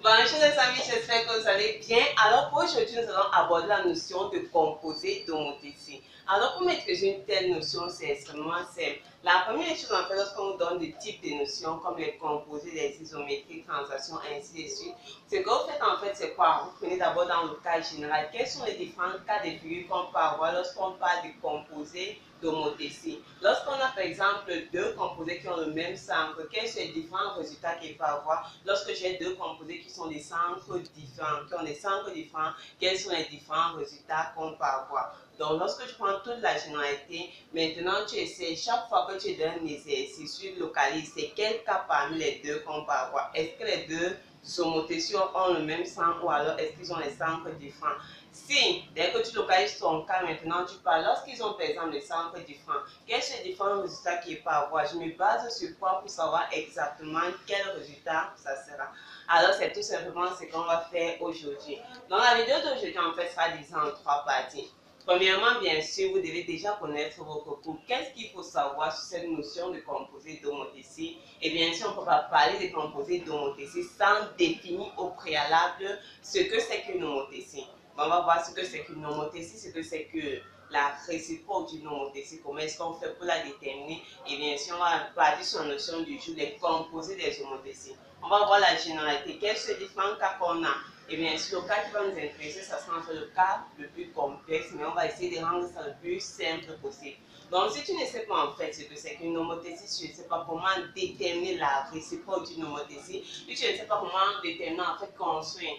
Bonjour les amis, j'espère que vous allez bien. Alors pour aujourd'hui, nous allons aborder la notion de composé d'homothétie. Alors pour maîtriser une telle notion, c'est extrêmement simple. La première chose en fait, lorsqu'on nous donne des types de notions comme les composés, les isométries, transactions, ainsi de suite, ce que vous faites en fait, c'est quoi? Vous prenez d'abord dans le cas général, quels sont les différents cas de figure qu'on peut avoir lorsqu'on parle de composés d'homothétie. Lorsqu'on a par exemple deux composés qui ont le même centre, quels sont les différents résultats qu'il peut avoir? Lorsque j'ai deux composés qui sont des centres différents, qui ont des centres différents, quels sont les différents résultats qu'on peut avoir? Donc, lorsque tu prends toute la généralité, maintenant tu essaies, chaque fois que tu donnes un exercice, tu localises c'est quel cas parmi les deux qu'on peut avoir. Est-ce que les deux homothéties ont le même centre ou alors est-ce qu'ils ont des centres différents? Si, dès que tu localises ton cas, maintenant tu parles, lorsqu'ils ont par exemple des centres différents, quels sont les différents résultats qu'ils peuvent avoir? Je me base sur quoi pour savoir exactement quel résultat ça sera. Alors, c'est tout simplement ce qu'on va faire aujourd'hui. Dans la vidéo d'aujourd'hui, en fait, sera divisée en trois parties. Premièrement, bien sûr, vous devez déjà connaître votre cours. Qu'est-ce qu'il faut savoir sur cette notion de composé d'homothétie? Et bien sûr, on ne peut pas parler de composé d'homothétie sans définir au préalable ce que c'est qu'une homothétie. On va voir ce que c'est qu'une homothétie, ce que c'est que la réciproque d'une homothétie, comment est-ce qu'on fait pour la déterminer. Et bien sûr, on va partir sur la notion du jour, les composés des homothéties. On va voir la généralité, quels sont les différents cas qu'on a. Et bien sûr, le cas qui va nous intéresser, ça sera en fait le cas le plus complexe, mais on va essayer de rendre ça le plus simple possible. Donc, si tu ne sais pas en fait ce que c'est qu'une homothétie, si tu ne sais pas comment déterminer la réciproque d'une homothétie, si tu ne sais pas comment déterminer en fait construire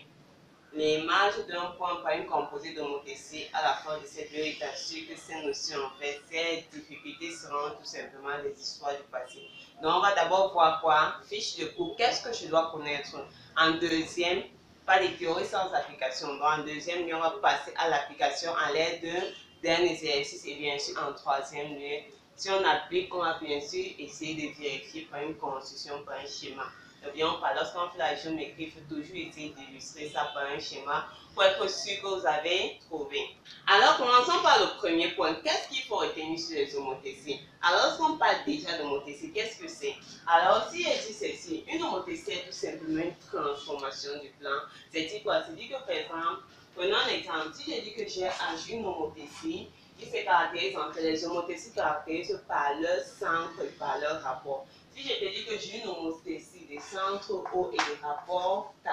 l'image d'un point par une composée d'homothétie à la fin de cette vidéo, il t'assure que ces notions, en fait, ces difficultés seront tout simplement des histoires du passé. Donc, on va d'abord voir quoi? Fiche de cours. Qu'est-ce que je dois connaître? En deuxième, pas les théories sans application. Donc, en deuxième lieu, on va passer à l'application à l'aide d'un exercice. Et bien sûr, en troisième lieu, si on applique, on va bien sûr essayer de vérifier par une construction, par un schéma. N'oublions pas, lorsqu'on fait la géométrie, il faut toujours essayer d'illustrer ça par un schéma pour être sûr que vous avez trouvé. Alors, commençons par le premier point. Qu'est-ce qu'il faut retenir sur les homothéties? Alors, lorsqu'on parle déjà d'homothétie, qu'est-ce que c'est? Alors, si je dis ceci, une homothétie est tout simplement une transformation du plan. C'est-à-dire quoi? C'est-à-dire que, par exemple, prenons un exemple. Si je dis que j'ai une homothétie, qui se caractérise entre les homothéties caractérisées par leur centre et par leur rapport. Si je te dis que j'ai une homothétie des centres O et des rapports K,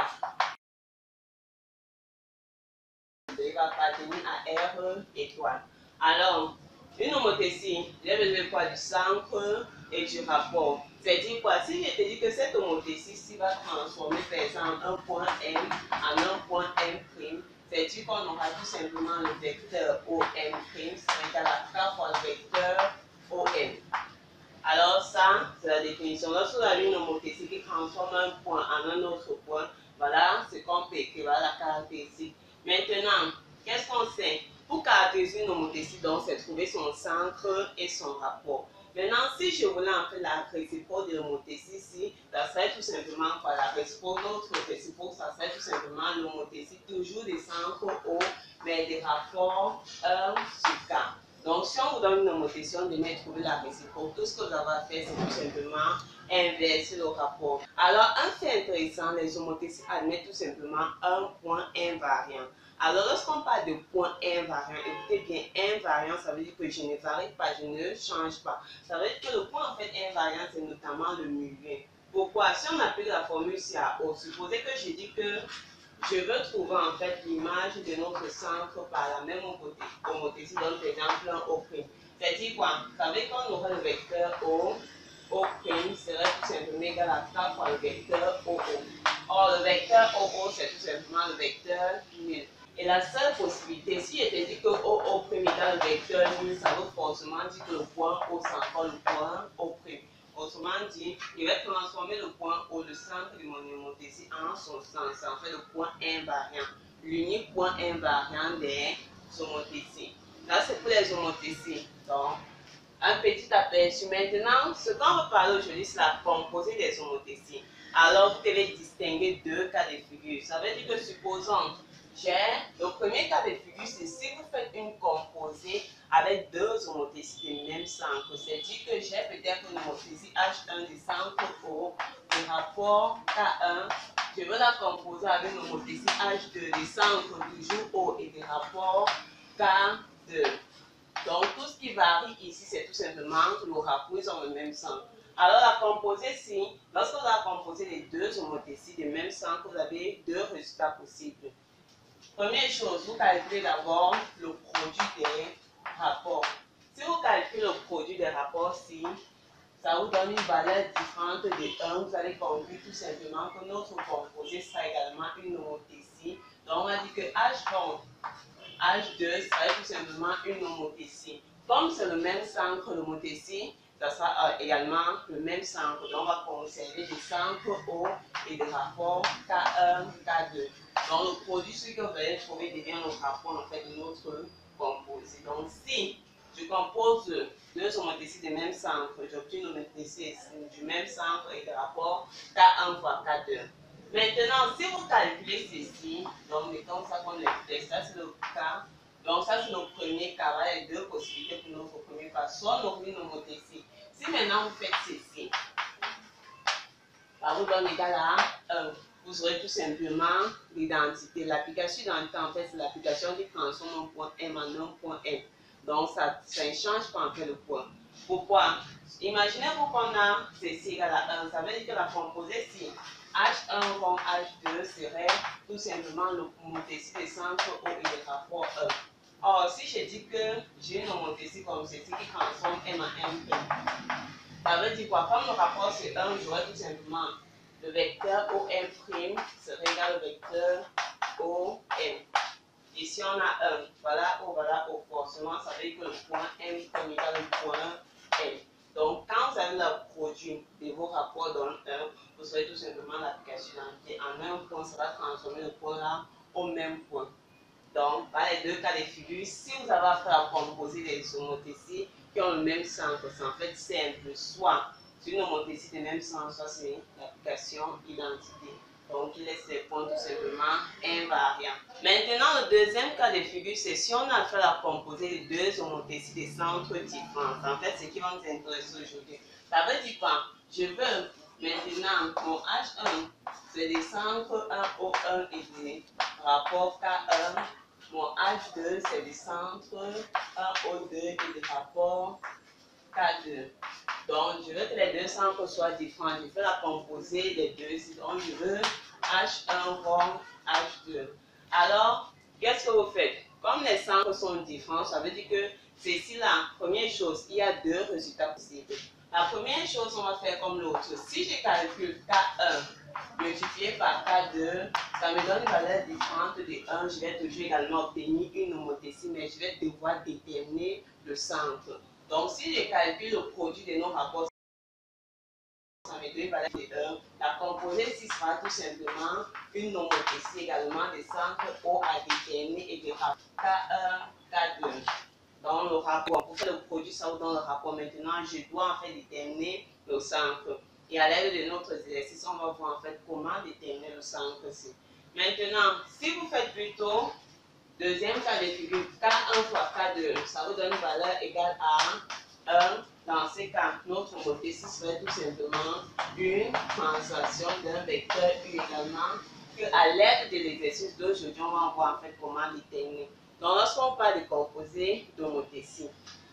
il va appartenir à R étoile. Alors, une homothétie, j'ai besoin de quoi? Du centre et du rapport. C'est-à-dire quoi? Si je te dis que cette homothétie va transformer par exemple un point M en un point M', c'est-à-dire qu'on aura tout simplement le vecteur OM', c'est égal à K fois le vecteur OM. Alors ça, c'est la définition. Lorsque vous avez une homothétie qui transforme un point en un autre point, voilà ce qu'on peut écrire, voilà la caractéristique. Maintenant, qu'est-ce qu'on sait? Pour caractériser une homothétie, donc, c'est trouver son centre et son rapport. Maintenant, si je voulais en fait la réciproque de l'homothétie ici, ça serait tout simplement quoi? La réciproque, notre réciproque, ça serait tout simplement l'homothétie, toujours des centres O, mais des rapports 1 sur K. Donc, si on vous donne une homothétie, on devait trouver la réciproque. Tout ce que vous avez à faire, c'est tout simplement inverser le rapport. Alors, un fait intéressant, les homothéties admettent tout simplement un point invariant. Alors, lorsqu'on parle de point invariant, écoutez bien, invariant, ça veut dire que je ne varie pas, je ne change pas. Ça veut dire que le point en fait invariant, c'est notamment le milieu. Pourquoi? Si on applique la formule ci à O, supposez que je dis que je veux trouver en fait l'image de notre centre par la même homothétie, donc par exemple un O'. C'est-à-dire quoi? Ça veut dire qu'on aurait le vecteur O', O' serait tout simplement égal à K fois le vecteur OO. Or, le vecteur OO, c'est tout simplement le vecteur nul. Et la seule possibilité, si je te dis que OO' égale le vecteur nul, ça veut forcément dire que le point O s'en le point O'. Autrement dit, je vais transformer le point O, le centre de mon homothétie, en son sens. C'est en fait le point invariant, l'unique point invariant des homothéties. Là, c'est pour les homothéties. Donc, un petit aperçu. Maintenant, ce qu'on va parler aujourd'hui, c'est la composée des homothéties. Alors, vous devez distinguer deux cas de figure. Ça veut dire que, supposons, j'ai le premier cas de figure, c'est si vous faites une composée avec deux homothéties du même centre. C'est-à-dire que j'ai peut-être une homothétie H1 du centre O, des rapports K1, je veux la composer avec l'homothétie H2 des centres toujours haut et des rapports K2. Donc, tout ce qui varie ici, c'est tout simplement que le rapport, ils ont le même centre. Alors, la composée, si, lorsque vous avez composé les deux homothéties des mêmes centres, vous avez deux résultats possibles. Première chose, vous calculez d'abord le produit des rapports. Si vous calculez le produit des rapports, si, ça vous donne une valeur différente de 1, vous allez conclure tout simplement que notre composé sera également une homothétie. Donc, on a dit que H2 serait tout simplement une homothétie. Comme c'est le même centre, l'homothétie, ça sera également le même centre. Donc, on va conserver des centres O et des rapports K1, K2. Donc, le produit, ce que vous allez trouver devient le rapport en fait, de notre composé. Donc, si je compose deux homothéties du même centre, j'obtiens une homothétie du même centre et des rapports K1 fois K2. Maintenant, si vous calculez ceci, donc mettons ça comme l'exemple, ça c'est le cas. Donc ça c'est le premier cas, voilà les deux possibilités pour notre premier cas. Soit nous une homothétie. Si maintenant vous faites ceci, ça vous donne égal à 1. Vous aurez tout simplement l'identité. L'application d'identité, en fait, c'est l'application qui transforme un point M en un point N. Donc ça ne change pas en fait le point. Pourquoi? Imaginez-vous qu'on a ceci égal à 1. Ça veut dire que la composée si H1 comme H2 serait tout simplement l'homothétie des centres O et des rapports 1. Or, si je dis que j'ai une homothétie comme ceci qui transforme M en M', ça veut dire quoi? Comme le rapport c'est 1, j'aurais tout simplement le vecteur OM' serait égal au vecteur OM. Ici on a 1, voilà O, voilà O. Forcément, ça veut dire que le point M est égal au point M. Donc, quand vous avez le produit de vos rapports dans 1, vous aurez tout simplement l'application d'identité. En un point, ça va transformer le point là au même point. Donc, dans les deux cas de figure, si vous avez affaire à composer des homothéties qui ont le même centre, c'est en fait simple. Soit c'est une homothétie de même centre, soit c'est l'application identité. Donc, il laisse les points tout simplement invariants. Maintenant, le deuxième cas de figure, c'est si on a affaire à composer les deux homothéties des centres différents. En fait, ce qui va nous intéresser aujourd'hui. Ça veut dire quoi? Je veux maintenant mon H1, c'est des centres 1O1 et des rapports K1. Mon H2, c'est des centres 1O2 et des rapports K2. Donc, je veux que les deux centres soient différents. Je veux la composer les deux. Donc, je veux H1 rond H2. Alors, qu'est-ce que vous faites? Comme les centres sont différents, ça veut dire que ceci là, première chose, il y a deux résultats possibles. La première chose, on va faire comme l'autre. Si je calcule K1 multiplié par K2, ça me donne une valeur différente de 1. Je vais toujours également obtenir une homothétie, mais je vais devoir déterminer le centre. Donc, si je calcule le produit de nos rapports, ça me donne une valeur de 1. La composée ici sera tout simplement une homothétie également des centres O à déterminer et des rapports K1, K2. Dans le rapport, pour faire le produit, ça vous donne le rapport. Maintenant, je dois en fait déterminer le centre. Et à l'aide de notre exercice, on va voir en fait comment déterminer le centre ici. Maintenant, si vous faites plutôt deuxième cas de figure, K1 fois K2, ça vous donne une valeur égale à 1. Dans ces cas, notre homothétie serait tout simplement une translation d'un vecteur U également, que à l'aide de l'exercice d'aujourd'hui, on va voir en fait comment déterminer. Donc, lorsqu'on parle de composés d'homothétie,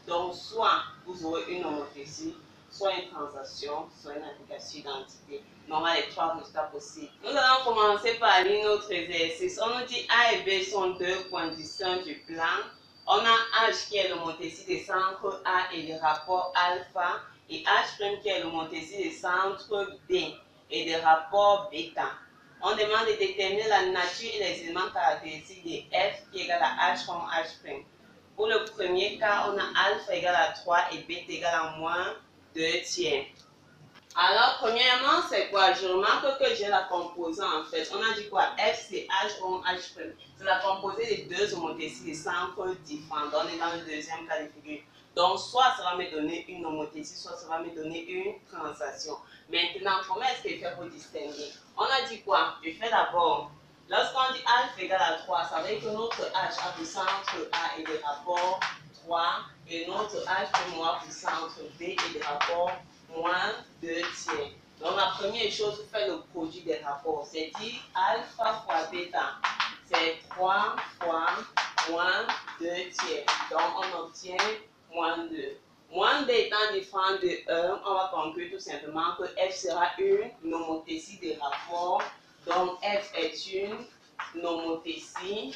donc soit vous aurez une homothétie, soit une transaction, soit une application d'identité. Donc, on a les trois résultats possibles. Nous allons commencer par lire notre exercice. On nous dit A et B sont deux points distincts du plan. On a H qui est l'homothétie des centres A et des rapports alpha, et H' qui est l'homothétie des centres B et des rapports bêta. On demande de déterminer la nature et les éléments caractéristiques de F qui est égal à H comme H'. Pour le premier cas, on a alpha égale à 3 et bêta égale à moins 2 tiers. Alors, premièrement, c'est quoi? Je remarque que j'ai la composante en fait. On a dit quoi? F c'est H comme H'. C'est la composée des deux homothéties des centres différents. On est dans le deuxième cas de figure. Donc, soit ça va me donner une homothétie, soit ça va me donner une translation. Maintenant, comment est-ce qu'il fait pour distinguer? On a dit quoi? Je fais d'abord, lorsqu'on dit alpha égale à 3, ça veut dire que notre H a pour centre A et des rapports 3, et notre H pour moi pour centre B et des rapports moins 2 tiers. Donc la première chose, vous faites le produit des rapports. C'est dit alpha fois bêta. C'est 3 fois moins 2 tiers. Donc on obtient moins 2. Moins 2 étant différent de 1, on va conclure tout simplement que f sera une homothétie des rapports. Donc f est une homothétie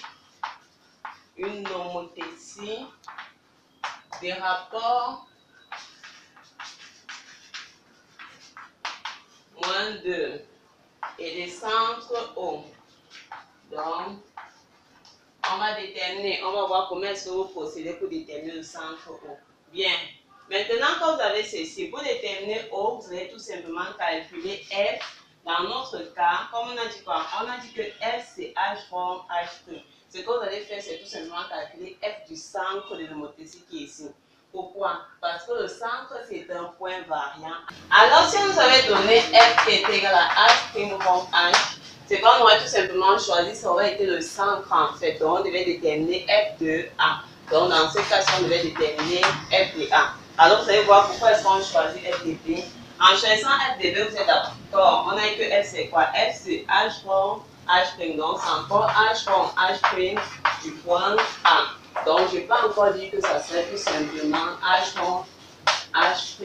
des rapports moins 2 et des centres O. Donc, on va déterminer, on va voir comment est-ce que vous procédez pour déterminer le centre O. Bien. Maintenant, quand vous avez ceci, pour déterminer O, vous allez tout simplement calculer F. Dans notre cas, comme on a dit quoi? On a dit que F c'est H forme H'. Ce que vous allez faire, c'est tout simplement calculer F du centre de l'homothétie qui est ici. Pourquoi? Parce que le centre, c'est un point variant. Alors, si on nous avait donné F qui est égal à H' forme H, c'est qu'on aurait tout simplement choisi, ça aurait été le centre en fait. Donc, on devait déterminer F de A. Donc, dans ce cas, on devait déterminer F de A. Alors, vous allez voir pourquoi est-ce qu'on choisit F de B. En choisissant F de B, vous êtes d'accord. On a dit que F c'est quoi? F c'est H forme H'. Donc, c'est encore H forme H' du point A. Donc, je ne vais pas encore dire que ça serait tout simplement H forme H'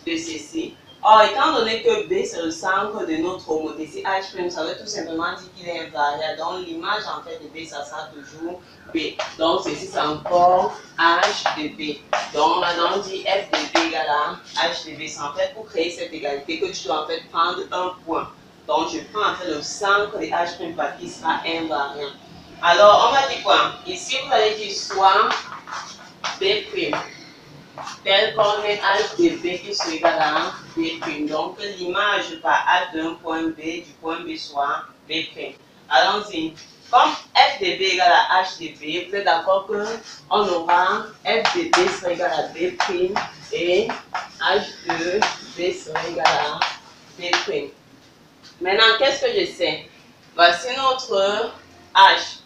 de ceci. Or, étant donné que B c'est le centre de notre homothétie H', ça veut tout simplement dire qu'il est invariant. Donc, l'image en fait de B, ça sera toujours B. Donc, ceci c'est encore H de B. Donc, on va donc dire F de B égale à H de B. C'est en fait pour créer cette égalité que tu dois en fait prendre un point. Donc, je prends en fait le centre de H' parce qu'il sera invariant. Alors, on va dire quoi? Ici, vous allez dire soit B'. Tel qu'on met H de B qui soit égal à B'. Donc, l'image par H d'un point B, du point B soit B'. Allons-y. Comme F de B égale à H de B, vous êtes d'accord qu'on aura F de B sera égal à B' et H de B sera égal à B'. Maintenant, qu'est-ce que je sais? Voici notre H.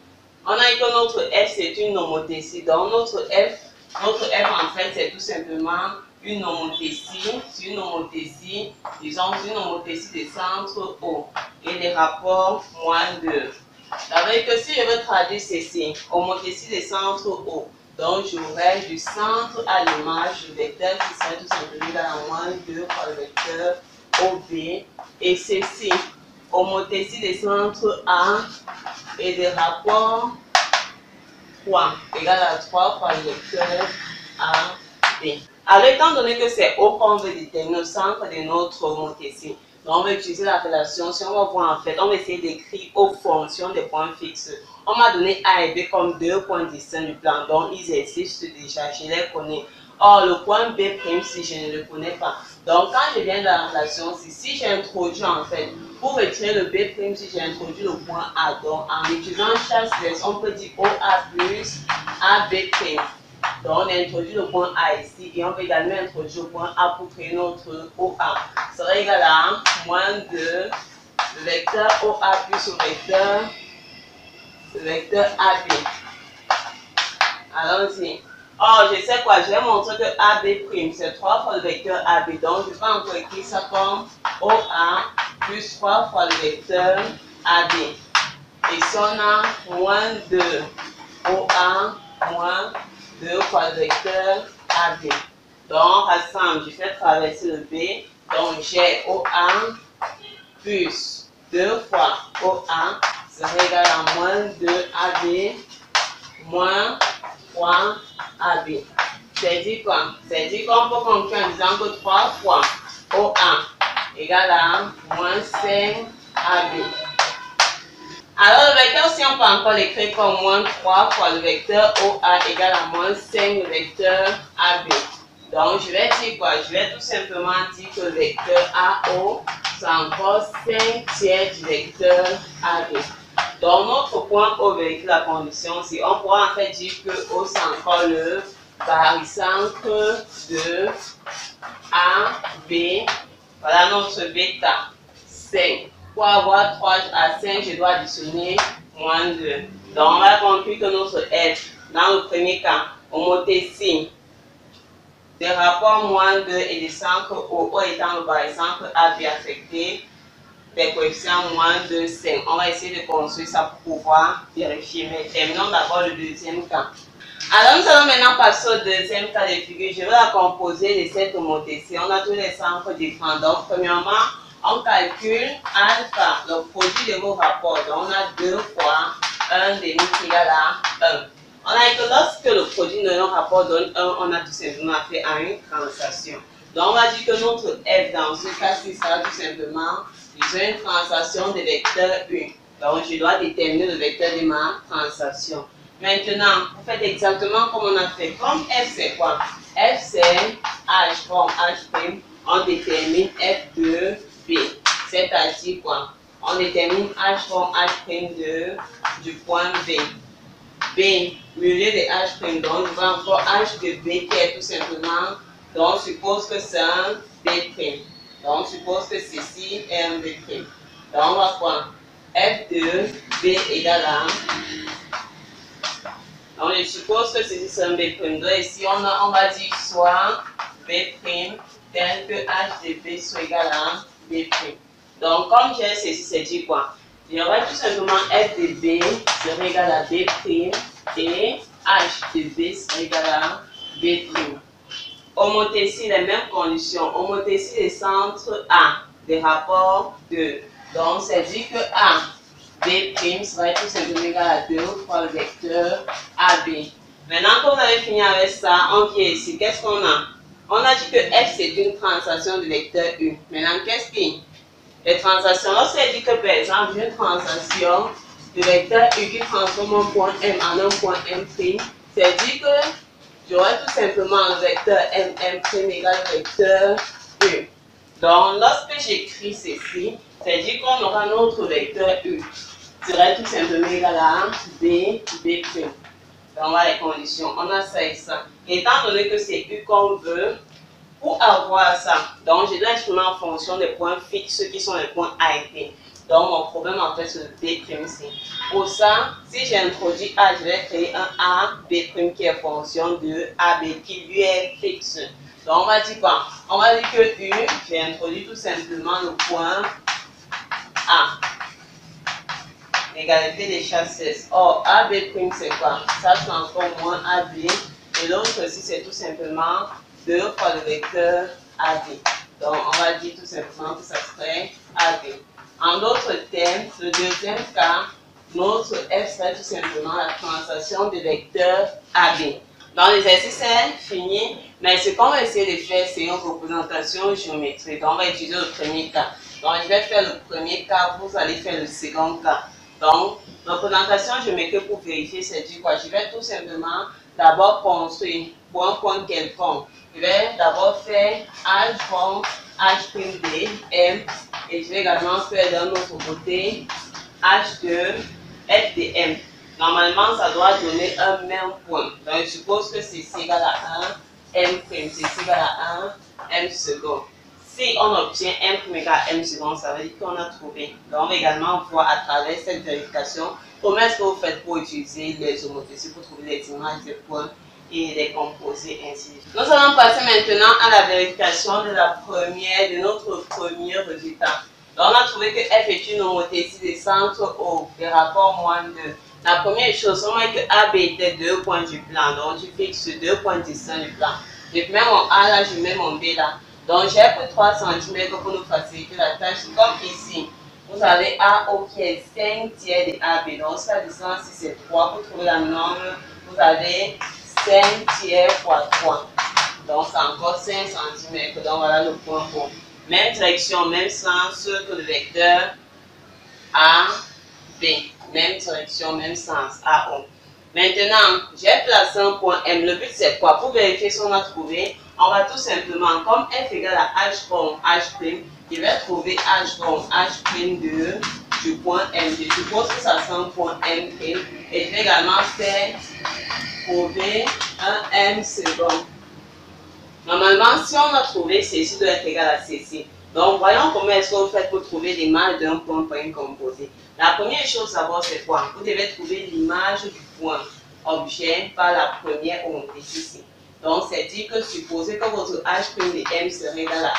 On a dit que notre F c'est une homothétie. Donc, notre F en fait c'est tout simplement une homothétie. C'est une homothétie, disons une homothétie des centres O et des rapports moins 2. Ça veut dire que si je veux traduire ceci, homothétie des centres O, donc j'aurai du centre à l'image le vecteur qui serait tout simplement égal à moins 2 par le vecteur OB. Et ceci, homothétie des centres A et des rapports 3 égale à 3 par le vecteur AB. Alors, étant donné que c'est O qu'on veut déterminer le centre de notre homothétie, donc on va utiliser la relation. Si on va voir en fait, on va essayer d'écrire aux fonctions des points fixes. On m'a donné A et B comme deux points distincts du plan, donc ils existent déjà, je les connais. Or, le point B', si je ne le connais pas. Donc, quand je viens de la relation, si j'ai introduit en fait, pour retirer le B', si j'ai introduit le point A, donc en utilisant chaque on peut dire OA plus AB'. Donc, on a introduit le point A ici et on peut également introduire le point A pour créer notre OA. Ça sera égal à moins 2 le vecteur OA plus le vecteur AB. Allons-y. Oh, je sais quoi, je vais montrer que AB' c'est 3 fois le vecteur AB. Donc, je vais encore écrire ça comme OA plus 3 fois le vecteur AB. Et si on a moins 2 OA moins 2 fois le vecteur AB. Donc, on rassemble, je fais traverser le B. Donc, j'ai OA plus 2 fois OA serait égal à moins 2 AB moins 3 AB. C'est dit quoi? C'est dit qu'on peut conclure en disant que 3 fois OA égale à moins 5 AB. Alors, le vecteur, si on peut encore l'écrire comme moins 3 fois le vecteur OA égale à moins 5 le vecteur AB. Donc, je vais dire quoi? Je vais tout simplement dire que le vecteur AO, c'est encore 5 tiers du vecteur AB. Donc, notre point O vérifie la condition. Si on pourra en fait dire que O, c'est encore le barycentre de AB. Voilà notre bêta. 5. Pour avoir 3 à 5, je dois additionner moins 2. Donc, on va conclure que notre F, dans le premier cas, homothétie des rapports moins 2 et des centres O étant le barycentre AB affecté, des coefficients moins 2, 5. On va essayer de construire ça pour pouvoir vérifier. Mais terminons d'abord le deuxième cas. Alors, nous allons maintenant passer au deuxième cas de figure. Je vais la composer de cette homothétie. On a tous les centres différents. Donc, premièrement, on calcule alpha, le produit de vos rapports. Donc, on a 2 fois 1 demi qui égale à 1. On a dit que lorsque le produit de nos rapports donne 1, on a tout simplement fait à une translation. Donc, on va dire que notre f dans ce cas-ci sera tout simplement une translation de vecteur 1. Donc, je dois déterminer le vecteur de ma translation. Maintenant, vous faites exactement comme on a fait. Comme f c'est quoi? F c'est h, comme h', on détermine f de b. C'est-à-dire quoi? On détermine h comme h' du point B. B, milieu de h', donc on va encore h de b qui est tout simplement, donc on suppose que c'est un b'. Donc on suppose que ceci est un b'. Donc on va quoi? F de b égale à, donc je suppose que ceci c'est un b'. Donc ici on va dire soit b' tel que h de b soit égal à b'. Donc comme j'ai ceci, c'est dit quoi? Il y aura tout simplement f de b serait égal à b' et h de b serait égal à b'. Homothétie, les mêmes conditions. Homothétie des centres A, des rapports 2. Donc c'est dit que a b' serait tout simplement égal à 2 fois le vecteur AB. Maintenant que vous avez fini avec ça, on vient ici. Qu'est-ce qu'on a? On a dit que f c'est une translation du vecteur U. Maintenant, qu'est-ce qui? Les translations, lorsqu'elle dit que par exemple, j'ai une translation du vecteur U qui transforme un point M en un point M', c'est dit que j'aurai tout simplement le vecteur M' égale le vecteur U. Donc, lorsque j'écris ceci, c'est dit qu'on aura notre vecteur U serait tout simplement égal à B'. Donc, voilà les conditions. On a ça et ça. Étant donné que c'est U qu'on veut, pour avoir ça, donc je dois exprimer en fonction des points fixes qui sont les points A et B. Donc mon problème en fait c'est le B' ici. Pour ça, si j'introduis A, je vais créer un A, B' qui est fonction de AB qui lui est fixe. Donc on va dire quoi? On va dire que U, j'ai introduit tout simplement le point A. L'égalité des chasseurs. Or, AB' c'est quoi? Ça c'est encore moins AB. Et l'autre aussi c'est tout simplement 2 fois le vecteur AB. Donc, on va dire tout simplement que ça serait AB. En d'autres termes, le deuxième cas, notre F serait tout simplement la translation du vecteur AB. Dans l'exercice, c'est fini, mais ce qu'on va essayer de faire, c'est une représentation géométrique. Donc, on va utiliser le premier cas. Donc, je vais faire le premier cas, vous allez faire le second cas. Donc, représentation géométrique pour vérifier, c'est du quoi? Je vais tout simplement d'abord construire pour un point quelconque. Je vais d'abord faire H from H', M, et je vais également faire d'un autre côté H de F de M. Normalement, ça doit donner un même point. Donc, je suppose que ceci égale à 1 M', ceci égale à 1 M second. Si on obtient M' égale à M second, ça veut dire qu'on a trouvé. Donc, on va également voir à travers cette vérification comment est-ce que vous faites pour utiliser les homothéties pour trouver les images des points et les composer ainsi. Nous allons passer maintenant à la vérification de notre premier résultat. Donc, on a trouvé que F est une homothétie des centres O, des rapports moins 2. La première chose, on voit que AB était 2 points du plan. Donc, je fixe 2 points distincts du plan. Je mets mon A là, je mets mon B là. Donc, j'ai pris 3 cm pour nous faciliter la tâche. Comme ici, vous avez AO qui est 5 tiers de AB. Donc, sa distance, si c'est 3, pour trouver la norme, vous avez 5 tiers fois 3. Donc, c'est encore 5 cm. Donc, voilà le point O. Même direction, même sens que le vecteur AB. Même direction, même sens, AO. Maintenant, j'ai placé un point M. Le but, c'est quoi? Pour vérifier si on a trouvé, on va tout simplement, comme F égale à H comme H', je vais trouver H comme H' du point M. Je suppose que ça c'est un point M'. Et je vais également faire trouver un M second. Normalement, si on a trouvé ceci doit être égal à ceci. Donc, voyons comment est-ce que vous faites pour trouver l'image d'un point pour une composée. La première chose d'abord, c'est quoi? Vous devez trouver l'image du point objet par la première homothétie ici. Donc, c'est dit que supposez que votre h' de m serait égal à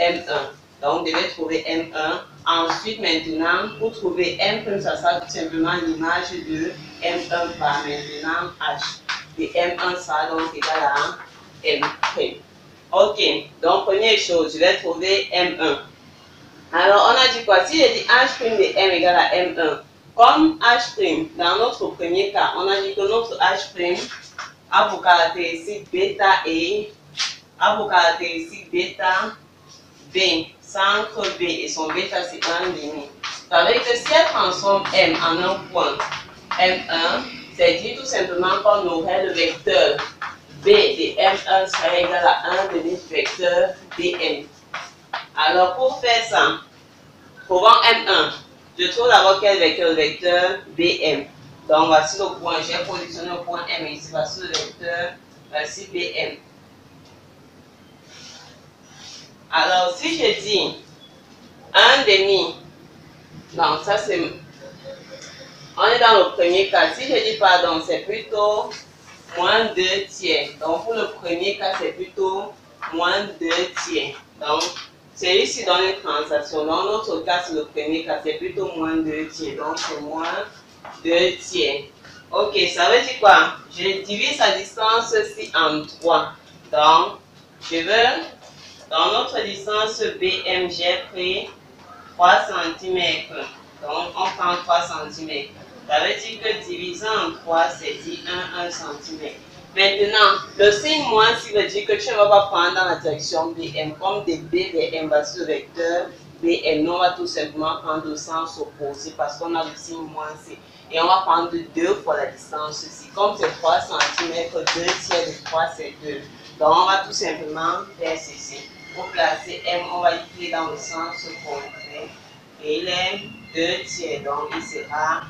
1, m1. Donc, vous devez trouver m1. Ensuite, maintenant, pour trouver m', ça sera tout simplement l'image de m1 par maintenant h. Et m1 sera donc égal à m'. Ok, donc première chose, je vais trouver m1. Alors, on a dit quoi? Si je dis h' de m égale à m1, comme h', dans notre premier cas, on a dit que notre h' a pour caractéristique bêta et a pour caractéristique bêta B, centre B, et son bêta c'est 1,5. Ça veut dire que si elle transforme m en un point m1, c'est dit tout simplement qu'on aurait le vecteur b de m1 serait égal à 1 de vecteur bm. Alors pour faire ça, trouvons m1. Je trouve d'abord quel vecteur? Le vecteur bm. Donc voici le point, j'ai positionné le point m ici, voici le vecteur, voici bm. Alors si je dis 1,5, donc ça c'est, on est dans le premier cas. Si je dis pardon, c'est plutôt moins 2 tiers. Donc pour le premier cas, c'est plutôt moins 2 tiers. Donc celui-ci donne une translation. Dans notre cas, c'est le premier cas, c'est plutôt moins 2 tiers. Donc c'est moins 2 tiers. Ok, ça veut dire quoi? Je divise la distance-ci en 3. Donc je veux, dans notre distance BM, j'ai pris 3 cm. Donc on prend 3 cm. Ça veut dire que divisé en 3, c'est dit 1 cm. Maintenant, le signe moins si veut dire que tu ne vas pas prendre dans la direction BM comme des B vers M va sur le vecteur BM. Nous, on va tout simplement prendre le sens opposé parce qu'on a le signe moins C. Et on va prendre 2 fois la distance ici. Comme c'est 3 cm, 2 tiers de 3, c'est 2. Donc, on va tout simplement faire ceci. Pour placer M, on va écrire dans le sens contraire. Et il est 2 tiers. Donc, il sera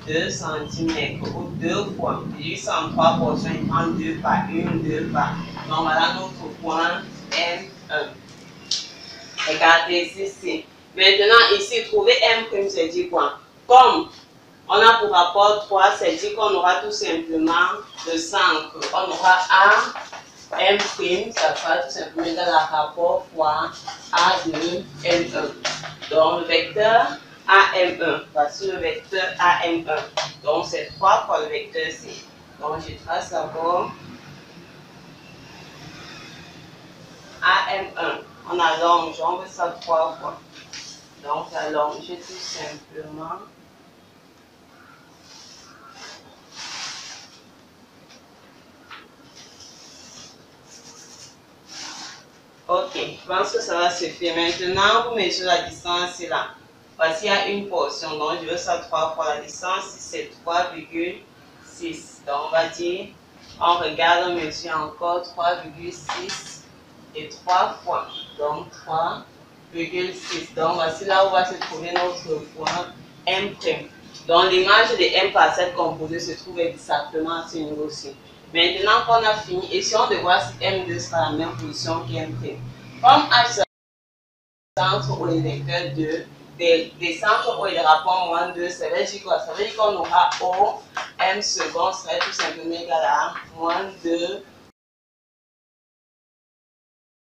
2 cm ou 2 fois. 803 portions, il prend 2 par 1, 2 par. Donc voilà notre point M1. Regardez ici. Maintenant, ici, trouver M', c'est dit quoi? Comme on a pour rapport 3, c'est dit qu'on aura tout simplement le centre. On aura A, M', ça sera tout simplement dans le rapport fois A de M1. Donc le vecteur AM1, voici le vecteur AM1. Donc c'est 3 fois le vecteur C. Donc je trace d'abord AM1. On allonge, on veut ça 3 fois. Donc allonge tout simplement. Ok, je pense que ça va se faire. Maintenant, vous mesurez la distance là. Voici, il y a une portion, donc je veux ça 3 fois la distance, c'est 3,6. Donc on va dire, on regarde, on mesure encore 3,6 et 3 fois. Donc 3,6. Donc voici là où va se trouver notre point M'. Donc l'image de M par cette composée se trouve exactement à ce niveau-ci. Maintenant qu'on a fini, essayons de voir si M2 sera la même position qu'M'. Comme H sera le centre ou le vecteur 2, des centres où il y aura point moins 2, ça veut dire quoi? Ça veut dire qu'on aura O, M second serait tout simplement égal à moins 2.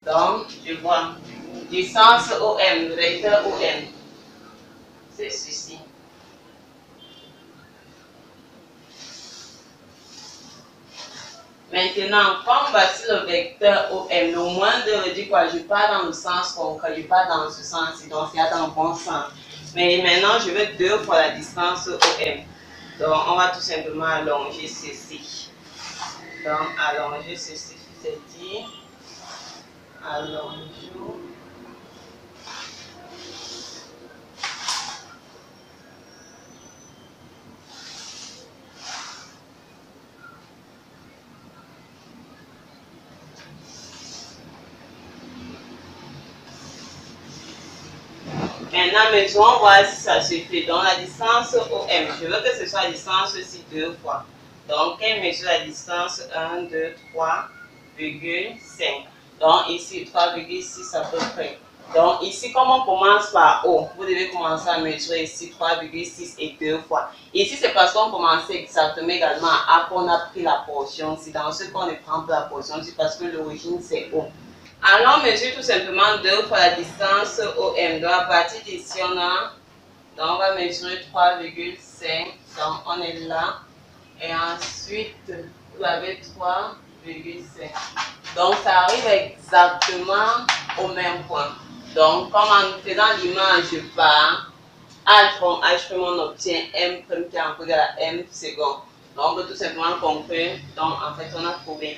Donc, je vois distance OM, le vecteur OM, c'est ceci. Maintenant, comme voici le vecteur OM, le moins 2 veut dire quoi? Je pars dans le sens concret, je pars dans ce sens-ci, donc c'est dans le bon sens. Mais maintenant, je veux 2 fois la distance OM. Donc, on va tout simplement allonger ceci. Donc, allonger ceci, c'est dit. Allongeons. Maintenant, mesurons voir si ça se fait. Donc, la distance OM, je veux que ce soit la distance aussi 2 fois. Donc, elle mesure la distance 1, 2, 3,5. Donc, ici, 3,6 à peu près. Donc ici, comme on commence par O, vous devez commencer à mesurer ici 3,6 et 2 fois. Ici, c'est parce qu'on commençait exactement également à A qu'on a pris la portion. Si dans ce cas, on ne prend pas la portion, c'est parce que l'origine, c'est O. Alors, on mesure tout simplement 2 fois la distance OM. Donc, à partir d'ici, on va mesurer 3,5. Donc, on est là. Et ensuite, vous avez 3,5. Donc, ça arrive exactement au même point. Donc, comme en faisant l'image par H from H', on obtient M' qui est encodé à la M seconde. Donc, on peut tout simplement conclure. Donc, en fait, on a trouvé.